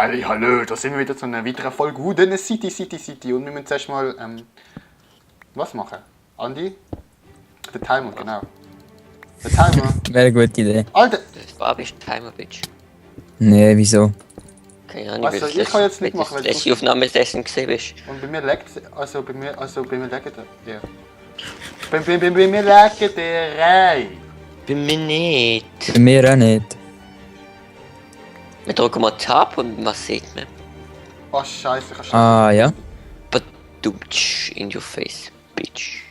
Halli, hallo, da sind wir wieder zu einer weiteren Folge Wooden City. Und wir müssen zuerst mal, was machen? Andi? Der Timer, genau. Der Timer. Wäre eine gute Idee. Alter! Das Fabi ist ein Timer, Bitch. Nee, wieso? Keine Ahnung, Also, ich kann jetzt nicht machen, weil weil du die Aufnahme dessen gesehen bist. Und bei mir leckt, bei mir leckt der, ja. Bei mir leckt der rein. Bei mir nicht. Bei mir auch nicht. Wir drücken mal Tab und was sieht man? Oh Scheiße, ich hab schon. Ah, ja. Badumtsch in your face, Bitch.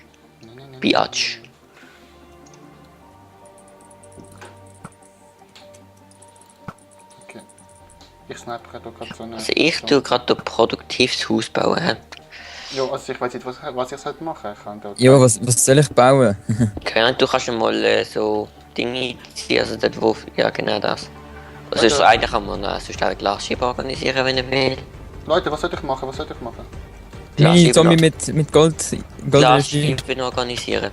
Nein. Biatch. Okay. Ich snipe gerade so eine. Also ich tue gerade ein produktives Haus bauen. He? Ja, also ich weiß nicht, was ich halt machen kann. Jo, was soll ich bauen? Keine Ahnung, du kannst ja mal so Dinge ziehen, also dort wo... Ja, genau das. Also Leute. so eigentlich kann man sonst auch eine Glasscheibe organisieren, wenn er will. Leute, was soll ich machen? Die Zombie mit Gold. Glasscheiben organisieren.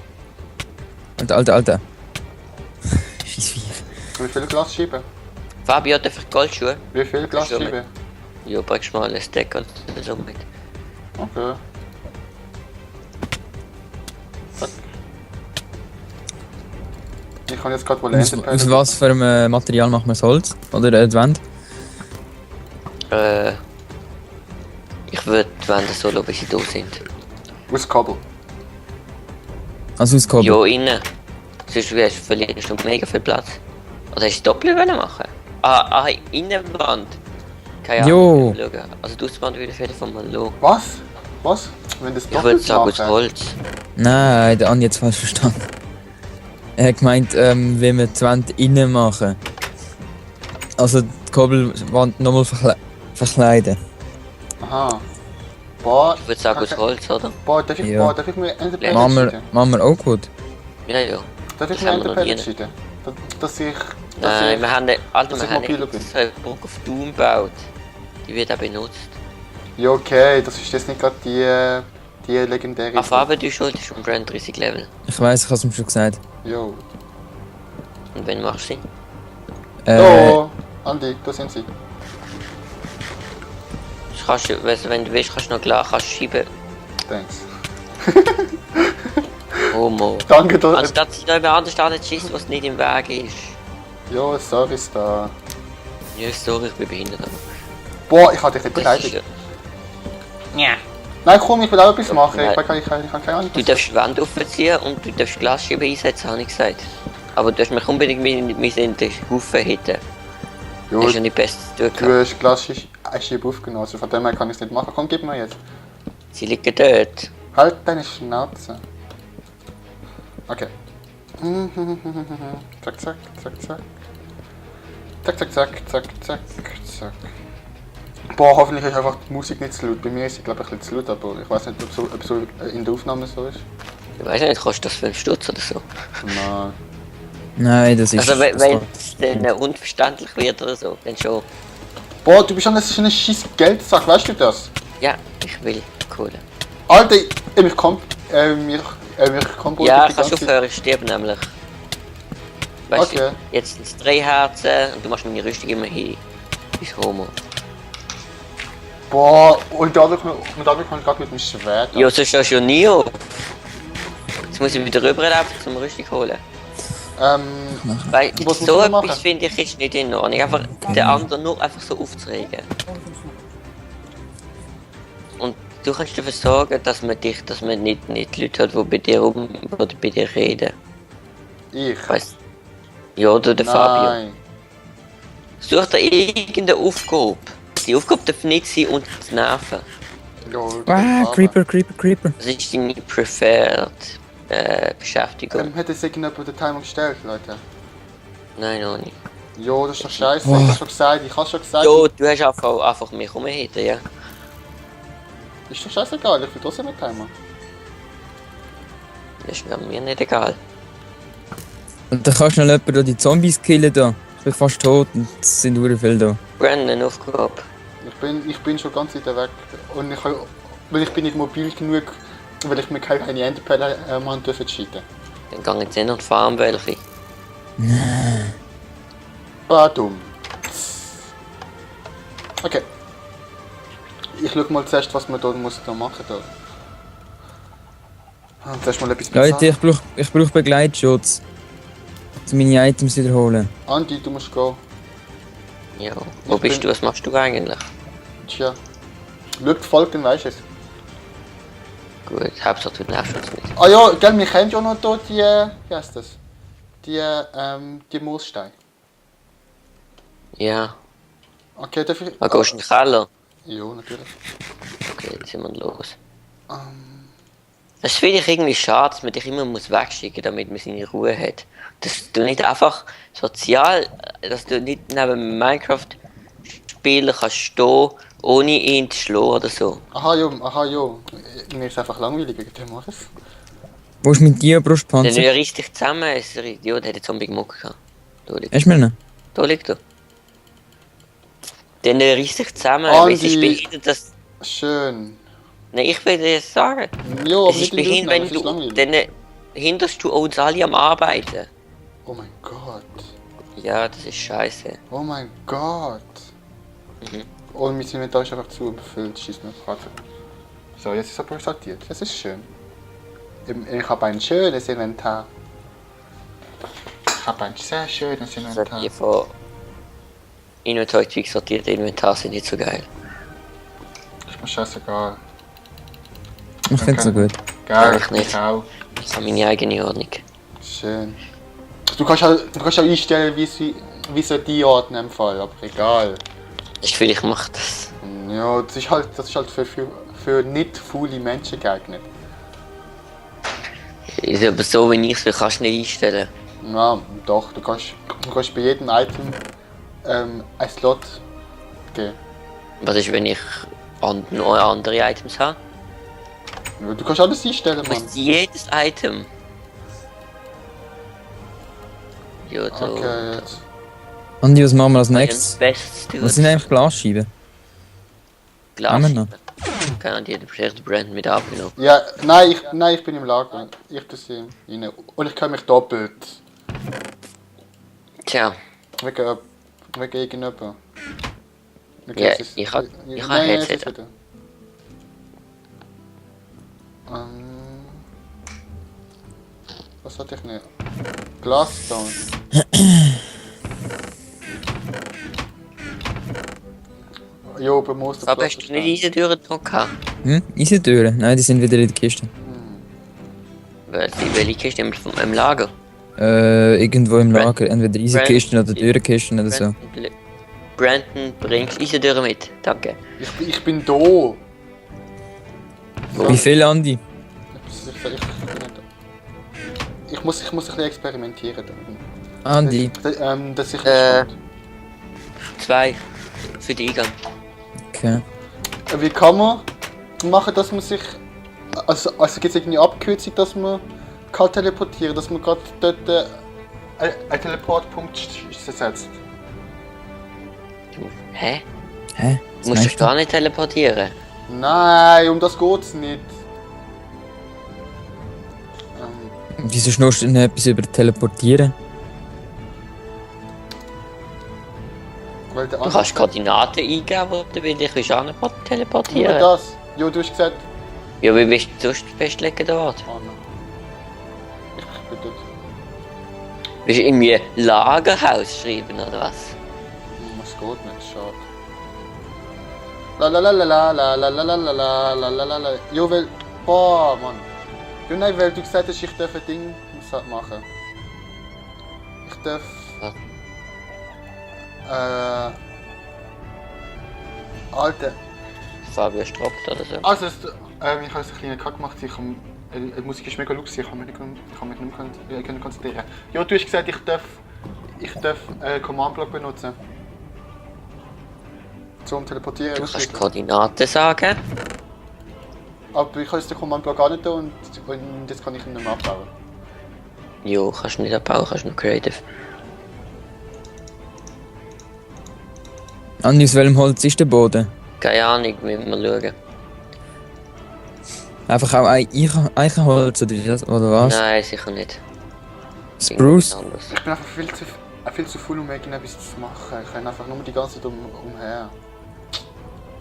Alter. Scheiß Vieh. Wie viele Glasschieben? Fabio hat einfach Goldschuhe. Wie viele Glasschieben? Ja, bringst du mal ein Stack oder so mit. Okay. Zack. Ich kann jetzt gerade wohl Aus was für einem Material machen wir das Holz? Oder die Wand? Ich würde die Wände so lassen, bis sie da sind. Aus Kabel. Also aus Kabel? Ja, innen. Sonst verlierst du mega viel Platz. Oder hast du doppelt machen? Innenwand. Keine Jo. Ahnung, schauen. Also die Außenwand würde ich auf jeden Fall mal schauen. Was? Wenn das Ich würde doppelt sagen, aus machen? Holz. Nein, der Andi hat falsch verstanden. Er hat gemeint, wenn wir die Wand innen machen. Also die Kabelwand nochmal verkleiden. Aha. Boah, Ich würde sagen, aus Holz, oder? darf ich mir Enderpearl Machen schieben? wir auch gut. Ja. Darf ich das mir haben wir noch Enderpearl nie. schieben? Dass ich... Nein, wir haben nicht, Alter, dass wir ich haben mobil nicht bin. so eine Brücke auf Doom gebaut. Die wird auch benutzt. Ja, okay, das ist jetzt nicht gerade die legendäre... Auf Arbeit die Schuld ist schon Brand 30 Level. Ich weiss, ich hab's ihm schon gesagt. Jo. Und wenn machst du sie? Oh, Andi, da sind sie. Kannst du, wenn du willst, kannst du noch klar schieben. Thanks. Homo. Danke, da... Anstatt sich da jemand anders nicht schießt, was nicht im Weg ist. Ja, sorry, ist da. Ja, sorry, ich bin behindert. Aber Boah, ich hatte dich nicht das ist beleidigt. ja. Nein, komm, ich will auch etwas machen. Nein. Ich kann keine Ahnung. Du darfst die Wände aufziehen und du darfst Glasschieben einsetzen, habe ich gesagt. Aber du darfst mich unbedingt mit in den Haufen hitten. Jo, Das ist ja nicht besser zu tun. du hast Glasschiebe aufgenommen, also von dem her kann ich es nicht machen. Komm, gib mir jetzt. Sie liegen dort. Halt deine Schnauze. Okay. Zack. Zack. Boah, hoffentlich ist einfach die Musik nicht zu laut. Bei mir ist sie glaube ich ein bisschen zu laut, aber ich weiß nicht, ob so in der Aufnahme so ist. Ich weiß nicht, kostet das 5 Stutz oder so. Nein. Nein, das ist... Also wenn das es dann unverständlich wird oder so, dann schon. Boah, du bist schon ein scheiß Geldsack, weißt du das? Ja, ich will Kohle. Alter, mich kommt Ja, kannst du aufhören, ich sterbe nämlich. Weißt Okay. du, jetzt sind es 3 Herzen und du machst meine Rüstung immer hin. Bis Homo. Boah, und dadurch kann ich gerade mit dem Schwert. Ja, sonst hast du ja nie auf. Jetzt muss ich wieder rüberlaufen zum Rüstung holen. Weil was musst so du machen? etwas finde ich ist nicht in Ordnung. Einfach den anderen nur einfach so aufzuregen. Und du kannst dafür sorgen, dass man nicht Leute hat, die bei dir oder bei dir reden. Ich? Weißt ja, oder der Fabio. Nein. Such dir irgendeine Aufgabe. Die Aufgabe darf nicht sein, uns zu nerven. Ja, Creeper. Das ist deine preferred Beschäftigung. Hätte es irgendjemand den Timer gestellt, Leute? Nein, noch nicht. Jo, das ist doch scheiße, ich hab's schon gesagt. Jo, du hast einfach mich rumhitten, ja. Ist doch scheißegal, ich will trotzdem mit Timer. Das ist mir nicht egal. Und dann kannst du noch jemanden die Zombies killen da. Ich bin fast tot und es sind sehr viele da. Brandon, Aufgabe. Ich bin schon ganz weit weg. Und weil ich bin nicht mobil genug, weil ich mir keine Enderpearl machen dürfen cheaten. Dann gehen jetzt hin und fahren welche. Dumm. Okay, Ich schau mal zuerst, was man da muss da machen da. Zuerst mal etwas Leute, ich brauch Begleitschutz. Um meine Items wiederholen. Andi, du musst gehen. Ja. Wo bist du? Was machst du eigentlich? Tja. Schau die Folgen, weißt du es? Gut, Hauptsache du nervst uns nicht. Ah ja, gell, wir kennen ja noch da die, wie heißt das? Die Moossteine. Ja. Okay, darf ich... Ah, gehst du in den Keller? Ja, natürlich. Okay, jetzt sind wir los. Das finde ich irgendwie schade, dass man dich immer muss wegschicken muss, damit man seine Ruhe hat. Dass du nicht einfach sozial, dass du nicht neben Minecraft-Spieler kannst stehen, ohne ihn zu schlagen oder so. Aha, ja. Mir ist einfach langweilig, wegen dem mach ich's. Wo ist mein Dann Dia-Brustpanzer? reiss dich zusammen, ist ein Idiot, der hat jetzt Zombie gemuckt. Da liegt Hast du mir noch? Da liegt er. Dann reiss dich zusammen, Andi. es ist behindert, dass... Schön. Nein, ich will dir das sagen. Ja, aber Es ist nicht in der behindert, wenn Aufnahme, es ist du... langweilig. Dann hinderst du uns alle am Arbeiten. Oh mein Gott. Ja, das ist scheiße. Oh mein Gott. Mhm. Oh, mein Inventar ist einfach zu überfüllt. Schieß mir Frage. So, jetzt ist es aber sortiert. Das ist schön. Ich habe ein schönes Inventar. Ich habe ein sehr schönes Inventar. Die von inventarmäßig sortierte Inventar sind nicht so geil. Ist mir scheißegal. Ich find's so gut. Geil, Ich nicht. ich auch. Ich habe meine eigene Ordnung. Schön. Du kannst auch einstellen, wie sie die ordnen im Fall, aber egal. Ich mache das. Ja, das ist halt für nicht faule Menschen geeignet. Ist aber so, wie ich es will, kannst du nicht einstellen. Ja, doch, du kannst bei jedem Item ein Slot geben. Was ist, wenn ich noch andere Items habe? Ja, du kannst alles einstellen, Du Mann. musst jedes Item. Ja, so. Okay, jetzt. Andi, was machen wir als Das nächstes? Beste Was sind eigentlich Glasscheiben? Haben wir noch? Keine Ahnung, die hat Brand mit abgenommen. Ja, nein, ich bin im Lager. Ich tue sie rein. Und ich kann mich doppelt. Tja, Wegen irgendjemandem. Ja, ich hab Nein, Headset. es ist wieder. Was hatte ich nicht? Glassstone. Jo, bei Monster. aber hast du nicht diese Türen gedrückt? Hm? Eisentüren? Nein, die sind wieder in der Kiste. Welche Kiste im Lager? Irgendwo im Brand- Lager. Entweder Eisenkisten oder Türenkisten oder so. Brandon, bringst diese Türen mit. Danke. Ich bin da. So, Wie viel, Andi? ich muss ein bisschen experimentieren. Andi. Dass ich Äh. 2 für den Eingang. Okay. Wie kann man machen, dass man sich. Also gibt es irgendeine Abkürzung, dass man kann teleportieren, dass man gerade dort einen Teleportpunkt setzt? Hä? Hä? Du musst dich gar nicht teleportieren. Nein, um das geht's nicht. Wieso schnurst du denn etwas über Teleportieren? Weil der Du kannst Koordinaten eingeben, wo du dich teleportieren. Nur das. Jo, du hast gesagt. Ja, wie willst du sonst festlegen dort? Oh nein. Ich bin dort. Willst du irgendwie Lagerhaus schreiben oder was? Das geht nicht, schade. La la la la la la la la la la la la la la la. Jo, weil. Boah, Mann. Jo, nein, weil du gesagt hast, ich darf ein Ding machen. Ich darf. Alter. Fabio Strockt oder so. Also, ich habe jetzt einen kleinen Cut gemacht. Die Musik ist mega lustig, ich kann mich nicht mehr konzentrieren. Ja, du hast gesagt, ich darf Command-Block benutzen. Zum Teleportieren. Du kannst Koordinaten sagen. Aber ich habe jetzt den Command-Block auch nicht da und jetzt kann ich ihn nicht mehr abbauen. Jo, kannst du nicht abbauen, kannst nur Creative. Andi, aus welchem Holz ist der Boden? Keine Ahnung, müssen wir schauen. Einfach auch Eichenholz oder was? Nein, sicher nicht. Spruce? Irgendwas anderes. Ich bin einfach viel zu faul, um irgendetwas zu machen. Ich renne einfach nur die ganze Zeit umher.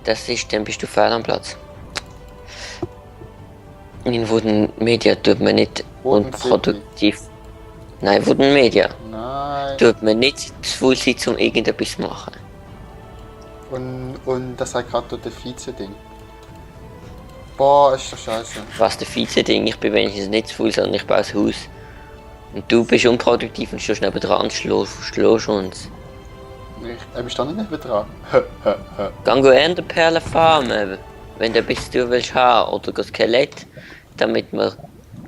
das ist, dann bist du fehl am Platz. In Wooden Media tut man nicht Wooden City. unproduktiv. Nein, Wooden Media Nein. tut man nicht zu viel Zeit, um irgendetwas zu machen. Und das hat gerade dort der Vize-Ding. Boah, ist doch scheiße. Was der Vize-Ding, ich bin wenigstens nicht zu viel, sondern ich baue das Haus. Und du bist unproduktiv und stehst nebendran, schlägst uns. Ich stand nicht dran. Geh Enderperlen farmen, wenn du etwas du willst haben, oder das Skelett, damit wir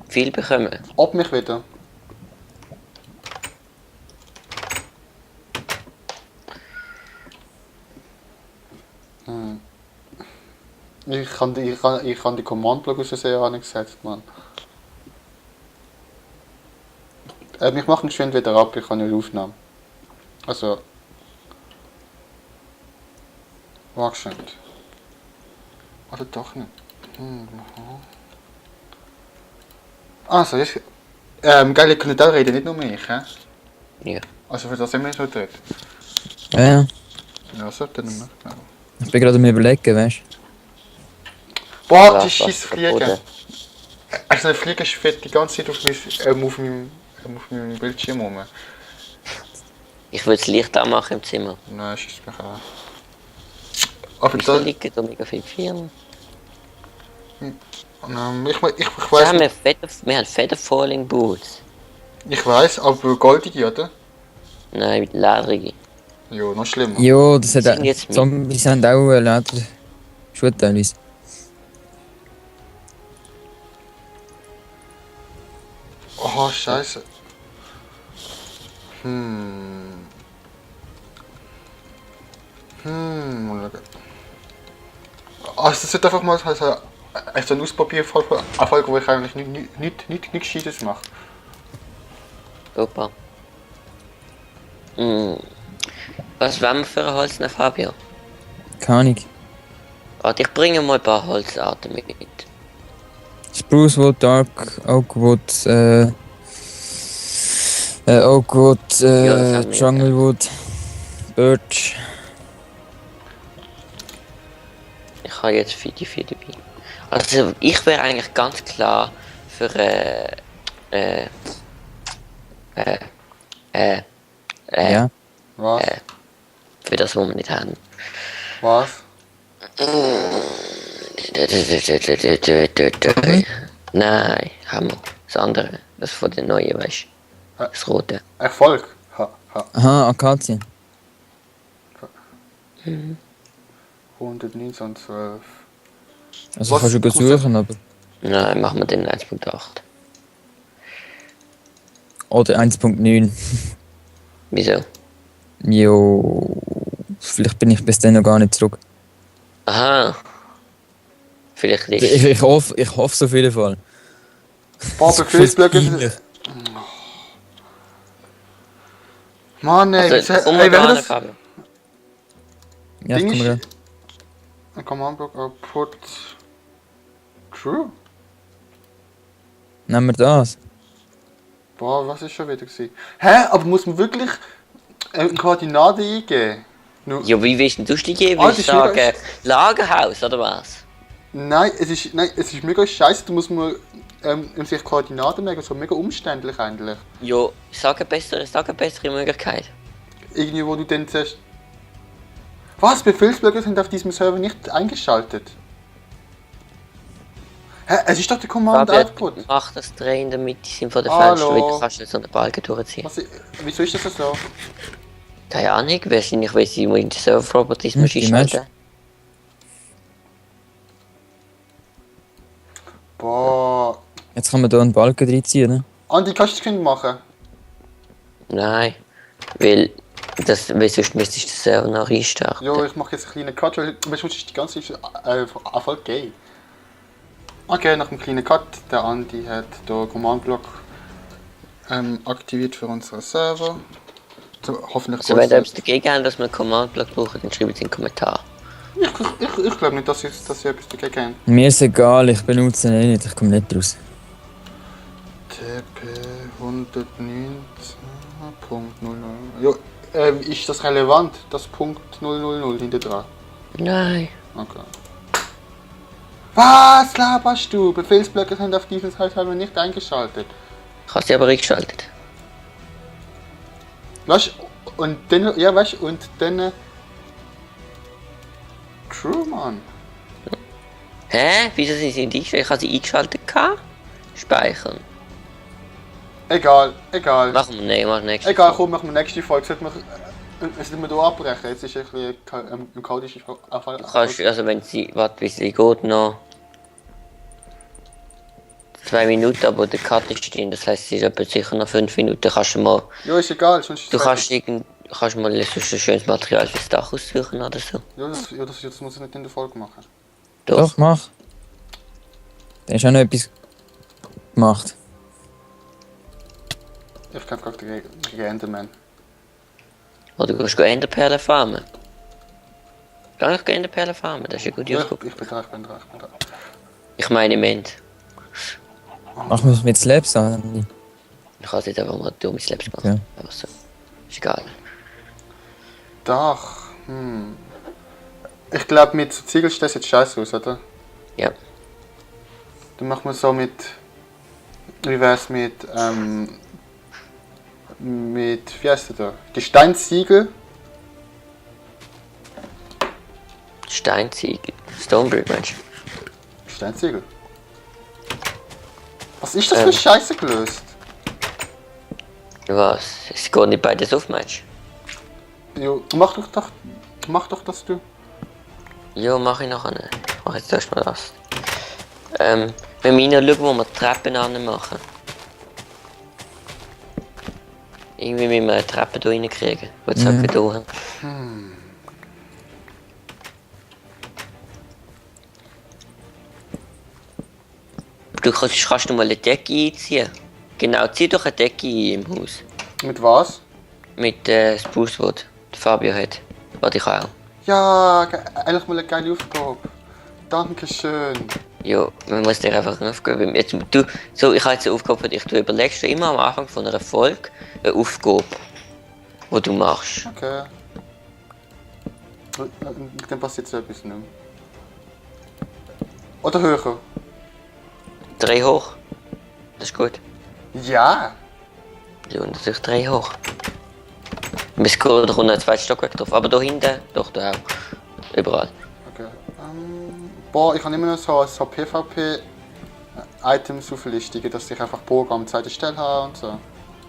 viel bekommen. Ob mich wieder. Ich kann die Command-Block aus Versehen angesetzt, Mann. Ich mache ihn geschwind wieder ab, ich kann nicht aufnehmen. Also... Warte oder doch nicht. Also, ich... geil, ich kann da reden, nicht nur mich, hä? Ja. Also für das sind wir so dort. Ja. Ja, so, dann nicht mehr. Ich bin gerade am überlegen, weißt du? Boah, die Was scheiß Fliege. verboten? Also, eine Fliege fährt die ganze Zeit auf meinem Bildschirm rum. Ich will das Licht anmachen im Zimmer. Nein, schießt mich an. Aber Wieso da... liegen da mega viele Firmen? Ich Wir weiss haben, nicht. wir haben Feather-Falling Boots. Ich weiss, aber goldige, oder? Nein, mit ledrige. Ja, noch schlimmer. Jo, das hat Sind jetzt mit- Zombies haben auch Leder teilweise. Oh, scheiße. Also das wird einfach mal so ein Ausprobiererfolg, wo ich eigentlich nichts Gescheites mache. Super. Was wollen wir für ein Holz nach Fabio? Keine Ahnung. Warte, ich bringe mal ein paar Holzarten mit. Spruce Wood, Dark Oak Wood, Oak Wood, das haben wir Jungle Wood, Birch. Ich habe jetzt 4 dabei. Also ich wäre eigentlich ganz klar für Ja. Was? für das, was wir nicht haben. Was? Nein, haben wir. Das andere. Das von den neuen, weißt du. Das rote. Erfolg. Ha. Aha, Akazien. 119 und 12. Also Was kannst du kostet- suchen, aber... Nein, machen wir den 1.8. Oder 1.9. Wieso? Jo... Vielleicht bin ich bis dann noch gar nicht zurück. Aha. Vielleicht nicht. Ich hoffe es auf jeden Fall. Boah, Das ist Befehlsblöcke peinlich. sind... Mann, ey, Also, komm ey, mal wäre da, das... Fabio. Ja, ich Ding komme ist- gleich. Ein Command-Block output... True? Nehmen wir das. Boah, was ist schon wieder gewesen? Hä? Aber muss man wirklich Koordinaten eingeben? Nur... Ja, wie willst du die geben? Ah, Willst du das ist mega- sagen, Lagerhaus oder was? Nein, es ist mega scheiße, da muss man sich Koordinaten merken, so mega umständlich eigentlich. Ja, sag eine bessere Möglichkeit. Irgendwie, wo du dann zuerst... Was? Befehlsblöcke sind auf diesem Server nicht eingeschaltet? Hä? Es ist doch der Command Fabio, Output. mach das Dreh in der Mitte sind von der Hallo. Fenster, weil du kannst nicht so einen Balken durchziehen. Was, wieso ist das so? Keine Ahnung, wahrscheinlich weil sie in die Server Properties musst die einschalten. Boah. Jetzt kann man hier einen Balken reinziehen, ne? Andi, kannst du das Kind machen? Nein, weil sonst müsstest du den Server noch reinstarten. Jo, ich mache jetzt einen kleinen Cut, weil sonst ist die ganze Zeit voll gay. Okay, nach einem kleinen Cut, der Andi hat den Command-Block aktiviert für unseren Server. So, hoffentlich Also wenn ihr etwas dagegen habt, dass wir einen Command-Block brauchen, dann schreibt es in den Kommentar. Ich glaube nicht, dass ihr etwas dagegen habt. Mir ist egal, ich benutze ihn eh nicht, ich komme nicht raus. TP 119.00. Jo, ist das relevant, das Punkt 000 hinter dran? Nein. Okay. Was laberst du? Befehlsblöcke sind auf dieses Teil nicht eingeschaltet. Ich habe sie aber eingeschaltet. Weißt und dann, ja weißt und dann... True, Mann. Hä? Wieso sind sie nicht eingeschaltet? Ich habe sie eingeschaltet. Speichern. Egal. Machen wir nicht, machen wir nächste Egal, Folge. komm, machen wir nächste Folge. Sollten wir hier abbrechen? Jetzt ist ein bisschen im chaotischen Fall. Du kannst, also wenn sie, warte, bis sie geht noch 2 Minuten, aber der Cut ist drin, das heisst, sie ist etwa sicher noch 5 Minuten. Kannst du mal, Ja, ist egal, sonst ist du es kannst, fertig. kannst mal sonst ein schönes Material fürs Dach aussuchen oder so. Ja, das muss ich nicht in der Folge machen. Doch, mach. Dann ist auch noch etwas gemacht. Ich kämpfe gerade gegen Enderman. Oder du kannst Enderperlen farmen. Kann ich Enderperlen farmen? Das ist eine gute Ja, Aufgabe. ich bin dran. Ich meine im End. Machen wir es mit Slabs an. Ich kann es jetzt einfach mal durch mit Slaps machen. Okay. Aber so. Ist egal. Dach. Ich glaube, mit Ziegelstein sieht scheiße aus, oder? Ja. Dann machen wir so mit. Wie wär's mit. Wie heißt der da? Gesteinsziegel. Steinziegel. Stonebrick, Mensch. Gesteinsziegel. Was ist das für Scheiße gelöst? Was? Es geht nicht beides auf, Mensch. Jo, mach doch das du. Ja, mach ich nachher nicht. Ich mach jetzt erstmal das. Wir müssen noch schauen, wo wir die Treppen anmachen. Irgendwie müssen wir eine Treppe hier reinkriegen, die jetzt halt hier haben. Du kannst du mal eine Decke einziehen. Genau, zieh doch eine Decke ein im Haus. Mit was? Mit Spruce Wood, die Fabio hat. Warte, ich auch. Ja, eigentlich mal eine geile Aufgabe. Dankeschön. Ja, man muss dir einfach eine Aufgabe. Jetzt, ich habe jetzt eine Aufgabe für dich. Du überlegst dir immer am Anfang von einer Folge eine Aufgabe, die du machst. Okay. Dann passiert so etwas nicht mehr. Oder höher. 3 hoch. Das ist gut. Ja. Ja, und natürlich 3 hoch. Bis kommt noch ein zweites Stockwerk drauf. Aber da hinten, doch, da auch. Überall. Okay. Boah, ich habe immer noch so PvP-Items auflistungen, dass ich einfach Bogen am zweiten Stelle habe und so.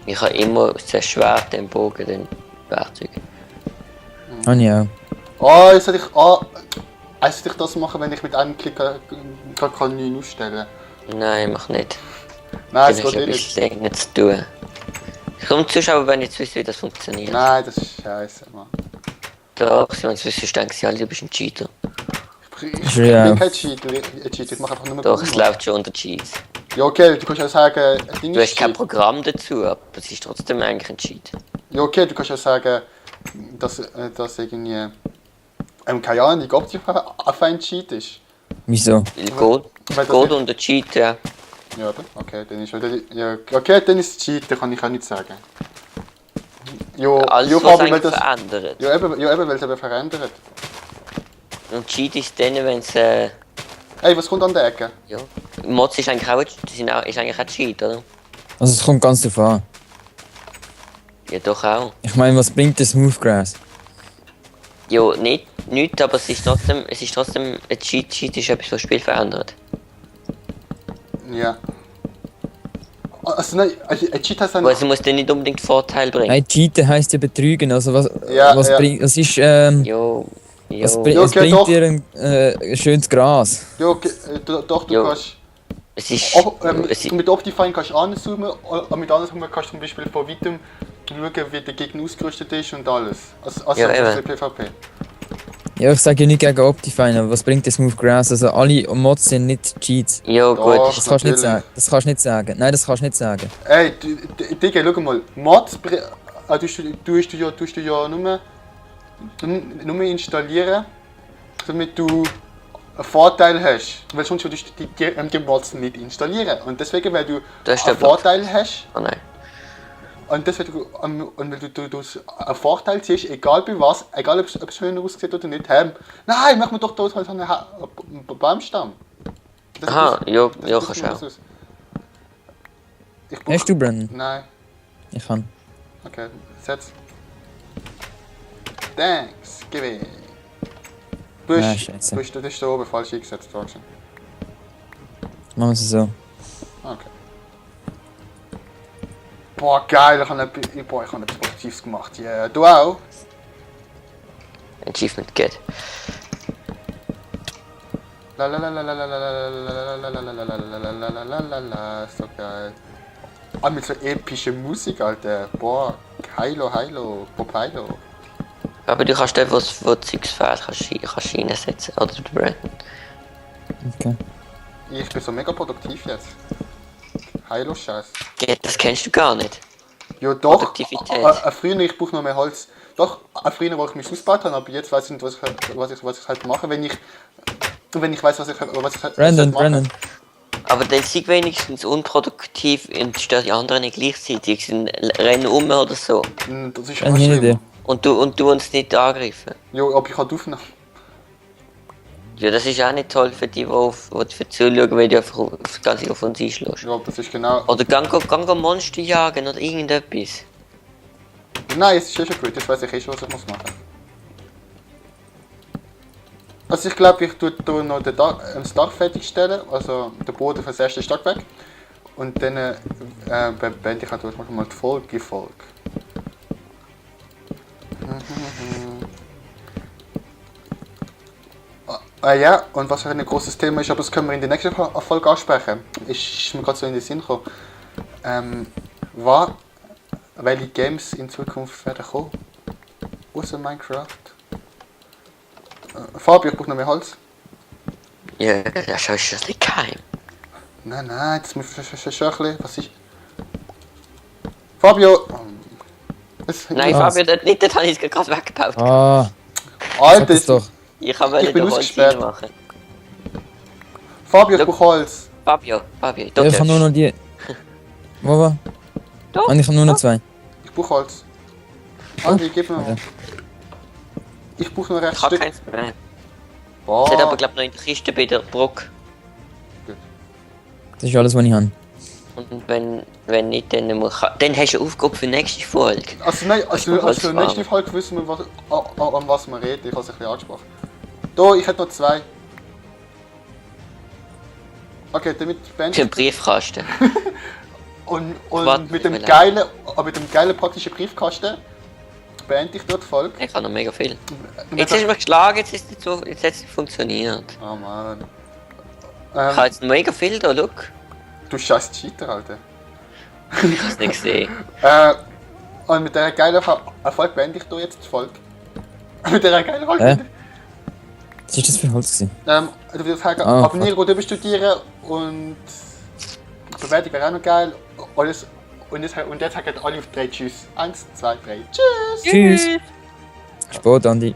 Ich habe immer das Schwert, den Bogen, den Werkzeug. Ah ja. Oh, jetzt sollte ich das machen, wenn ich mit einem Klick kann 9 ausstellen. Nein, mach nicht. Nein, Das es ist geht ein nicht. bisschen länger zu tun. Komm, die Zuschauer wollen jetzt wissen, wie das funktioniert. Nein, das ist scheiße, Mann. Doch, sie wollen es wissen, denken sie alle, du bist ein Cheater. Ich Ja. bin kein Cheater, ich mache einfach nur Doch, es Programme. läuft schon unter Cheats. Ja, okay, du kannst ja sagen, ein Ding Du hast ist kein Cheat. Programm dazu, aber es ist trotzdem eigentlich ein Cheat. Ja, okay, du kannst ja sagen, dass irgendwie. Keine Ahnung, ob die auf ein Cheat ist. Wieso? Weil Weil das Code nicht- unter Cheat, ja. Ja, oder? Okay, dann ist ja, okay, dann ist es Cheat, dann kann ich auch nicht sagen. Ja, Alles, ja, was Fabi, weil eigentlich das. verändert. Ja, eben, weil es eben verändert. Und Cheat ist dann, wenn es, Ey, was kommt an der Ecke? ja. Mods ist eigentlich auch, ist eigentlich auch Cheat, oder? Also es kommt ganz drauf an. Ja, doch auch. Ich meine, was bringt das Smoothgrass? Ja, nicht, aber es ist trotzdem ein Cheat. Cheat ist etwas, was das Spiel verändert. Ja. Also nein, ein Cheat heißt Aber es muss dir nicht unbedingt Vorteil bringen. Nein, cheaten heisst ja betrügen. Also was, Ja, was ja. bringt, was ist, Jo, was, jo. Ja, was okay, bringt doch. dir ein schönes Gras? Ja, okay, doch, du Jo. kannst. Es ist, es ist, Mit Optifine kannst du anzoomen, und mit anzoomen kannst du zum Beispiel von weitem schauen, wie der Gegner ausgerüstet ist und alles. Also Ja, das eben. ist PvP. Ja, ich sage ja nicht gegen Optifine, aber was bringt das Smoothgrass? Also alle Mods sind nicht Cheats. ja gut, Doch. Das kannst du nicht Natürlich. sagen. Das kannst du nicht sagen. Nein, das kannst du nicht sagen. Ey, Digga, schau mal, Mods tust du ja nur installieren, damit du einen Vorteil hast. Weil sonst würdest du die Mods nicht installieren. Und deswegen, weil du Das ist einen der Block. Vorteil hast, oh nein. Und das, und weil du einen Vorteil ziehst, egal bei was, egal ob es schön aussieht oder nicht, nein, mach mir doch dort halt so einen Baumstamm. Das Aha, ja, das ja, sieht kannst gut du auch. aus. Hast du, Brandon? Nein. Ich kann. Okay, setz. Thanks, gewinn. Du Ah, hast, scheiße. du hast da oben falsch eingesetzt, Franken. Machen wir es so. Okay. Boah, geil, ich habe etwas Positives gemacht. Yeah. Du auch? Achievement get. Lalalalalalalalalalalalalalalalalalala, ist so geil. Ah, mit so epischer Musik, Alter. Boah, Heilo, Bob Heilo. Aber du kannst dort, wo Zeugs fehlt, kannst du reinsetzen. Oder der Brandon. Okay. Ich bin so mega produktiv jetzt. Heilo-Scheiß. Get, das kennst du gar nicht. Ja doch, Produktivität. früher ich brauche noch mehr Holz. Doch, früher, wo ich mich ausgebaut habe, aber jetzt weiß ich nicht, was ich halt mache, wenn ich weiß, was ich halt Brandon, mache. Brandon. Aber dann sind wenigstens unproduktiv und stört die anderen nicht gleichzeitig. Sie rennen um oder so. Das ist Eine auch schlimm. Idee. Und du uns nicht angreifen. Ja, aber ich halt aufnehmen. Ja, das ist auch nicht toll für die für zuschauen, weil du einfach ganz auf uns einschlägst. Ja, das ist genau. Oder gang Monster jagen oder irgendetwas. Nein, es ist eh schon gut, jetzt weiß ich schon, was ich muss machen. Also ich glaube, ich tue noch das Dach fertigstellen, also den Boden für das erste Stockwerk. Und dann beende ich halt mal die Folge. Ja, und was ein großes Thema ist, aber das können wir in der nächsten Folge ansprechen. Ist mir gerade so in den Sinn gekommen. Welche Games in Zukunft werden kommen? Außer Minecraft. Fabio, ich brauche noch mehr Holz. Ja, das ist schon nicht geheim. Nein, das muss schon ein bisschen. Was ist. Fabio! Nein, Was? Fabio, das habe ich gerade weggebaut. Ah, Alter, sag es doch. Ich kann Ich bin den Holz ausgesperrt. machen. Fabio, ich brauche Holz. Fabio, Ja, ich habe nur noch die. Wo? Da. Und ich habe nur noch 2. Ich brauche Holz. Andi, gib mir mal. Okay. Ich brauche noch recht Ich habe Stück. keins mehr. Boah. Das hat aber glaube noch in der Kiste bei der Brücke. Das ist alles, was ich habe. Und wenn nicht, dann hast du eine Aufgabe für die nächste Folge. Also nein, also Holz nächste Folge wissen wir, an was wir reden. Ich habe es ein bisschen angesprochen. Da, ich hätte noch 2. Okay, damit beende Für ich. einen Briefkasten. Und Warte, mit dem ich will geilen praktischen Briefkasten beende ich dort die Folge. Ich habe noch mega viel. Jetzt hast du mich geschlagen, jetzt hat es nicht funktioniert. Oh Mann. Ich habe jetzt mega viel da, look. Du scheiß Cheater, Alter. Ich habe es nicht gesehen. Und mit dieser geilen Erfolg beende ich hier jetzt die Folge. Mit dieser geilen Folge. Was ist das für Holz gewesen? Du würdest sagen, Ah, abonnieren und überstudieren und die Bewertung wäre auch noch geil. Und jetzt sagen alle auf 3 Tschüss. 1, 2, 3. Tschüss! Tschüss. Sport, Andi.